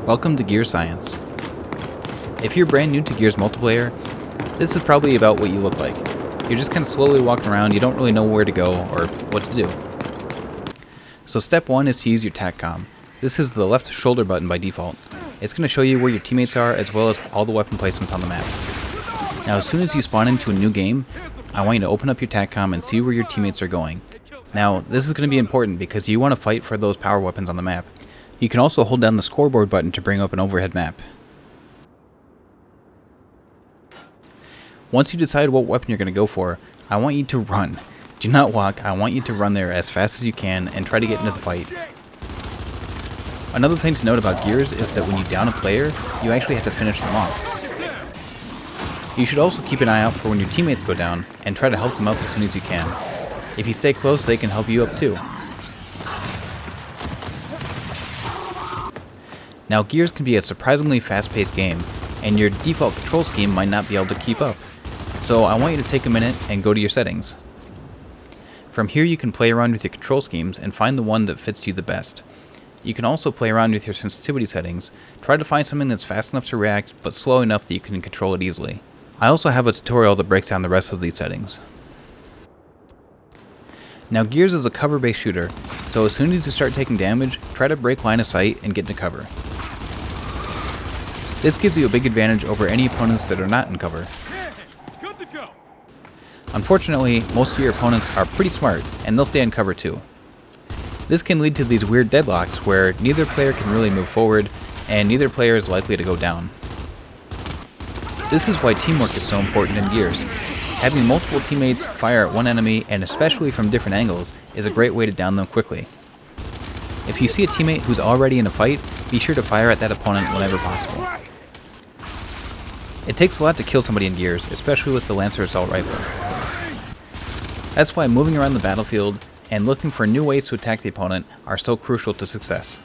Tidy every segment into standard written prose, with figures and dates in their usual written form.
Welcome to Gears Science. If you're brand new to Gears multiplayer, this is probably about what you look like. You're just kind of slowly walking around, you don't really know where to go or what to do. So step 1 is to use your TACCOM. This is the left shoulder button by default. It's going to show you where your teammates are as well as all the weapon placements on the map. Now as soon as you spawn into a new game, I want you to open up your TACCOM and see where your teammates are going. Now this is going to be important because you want to fight for those power weapons on the map. You can also hold down the scoreboard button to bring up an overhead map. Once you decide what weapon you're going to go for, I want you to run. Do not walk, I want you to run there as fast as you can and try to get into the fight. Another thing to note about Gears is that when you down a player, you actually have to finish them off. You should also keep an eye out for when your teammates go down and try to help them up as soon as you can. If you stay close, they can help you up too. Now Gears can be a surprisingly fast-paced game, and your default control scheme might not be able to keep up. So I want you to take a minute and go to your settings. From here you can play around with your control schemes and find the one that fits you the best. You can also play around with your sensitivity settings, try to find something that's fast enough to react but slow enough that you can control it easily. I also have a tutorial that breaks down the rest of these settings. Now Gears is a cover-based shooter, so as soon as you start taking damage, try to break line of sight and get into cover. This gives you a big advantage over any opponents that are not in cover. Unfortunately, most of your opponents are pretty smart, and they'll stay in cover too. This can lead to these weird deadlocks where neither player can really move forward, and neither player is likely to go down. This is why teamwork is so important in Gears. Having multiple teammates fire at one enemy, and especially from different angles, is a great way to down them quickly. If you see a teammate who's already in a fight, be sure to fire at that opponent whenever possible. It takes a lot to kill somebody in Gears, especially with the Lancer Assault Rifle. That's why moving around the battlefield and looking for new ways to attack the opponent are so crucial to success.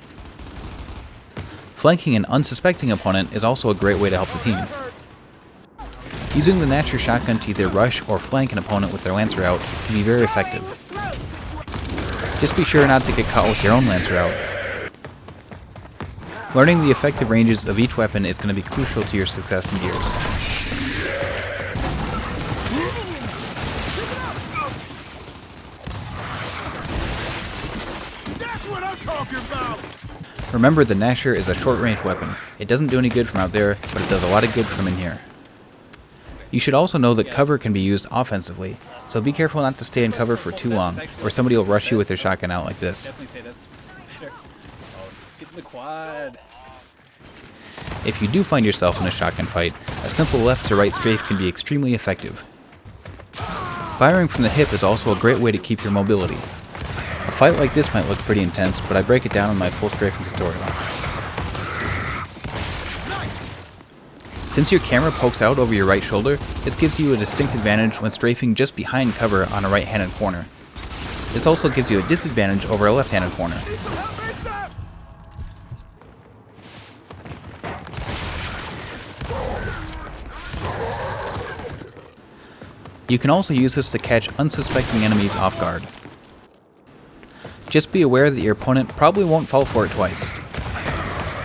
Flanking an unsuspecting opponent is also a great way to help the team. Using the Gnasher shotgun to either rush or flank an opponent with their Lancer out can be very effective. Just be sure not to get caught with your own Lancer out. Learning the effective ranges of each weapon is going to be crucial to your success in Gears. That's what I'm talking about! Remember, the Gnasher is a short-range weapon. It doesn't do any good from out there, but it does a lot of good from in here. You should also know that cover can be used offensively, so be careful not to stay in cover for too long, or somebody will rush you with their shotgun out like this. If you do find yourself in a shotgun fight, a simple left to right strafe can be extremely effective. Firing from the hip is also a great way to keep your mobility. A fight like this might look pretty intense, but I break it down in my full strafing tutorial. Since your camera pokes out over your right shoulder, this gives you a distinct advantage when strafing just behind cover on a right-handed corner. This also gives you a disadvantage over a left-handed corner. You can also use this to catch unsuspecting enemies off guard. Just be aware that your opponent probably won't fall for it twice.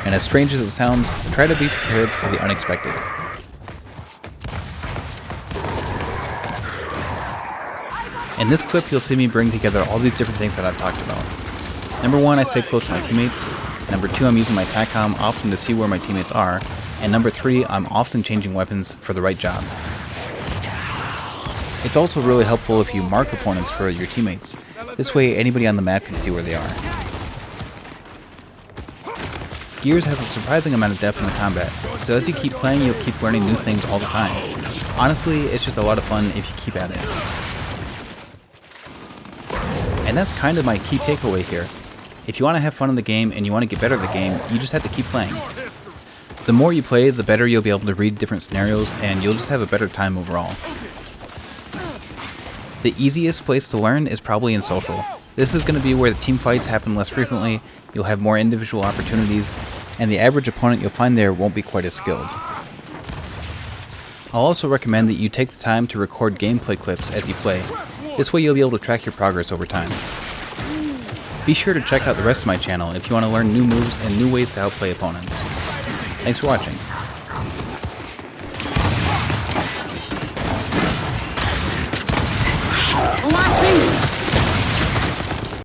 And as strange as it sounds, try to be prepared for the unexpected. In this clip, you'll see me bring together all these different things that I've talked about. Number 1, I stay close to my teammates. Number 2, I'm using my TACCOM often to see where my teammates are. And number 3, I'm often changing weapons for the right job. It's also really helpful if you mark opponents for your teammates. This way, anybody on the map can see where they are. Gears has a surprising amount of depth in the combat, so as you keep playing, you'll keep learning new things all the time. Honestly, it's just a lot of fun if you keep at it. And that's kind of my key takeaway here. If you want to have fun in the game and you want to get better at the game, you just have to keep playing. The more you play, the better you'll be able to read different scenarios, and you'll just have a better time overall. The easiest place to learn is probably in social. This is going to be where the team fights happen less frequently, you'll have more individual opportunities, and the average opponent you'll find there won't be quite as skilled. I'll also recommend that you take the time to record gameplay clips as you play. This way you'll be able to track your progress over time. Be sure to check out the rest of my channel if you want to learn new moves and new ways to outplay opponents. Thanks for watching.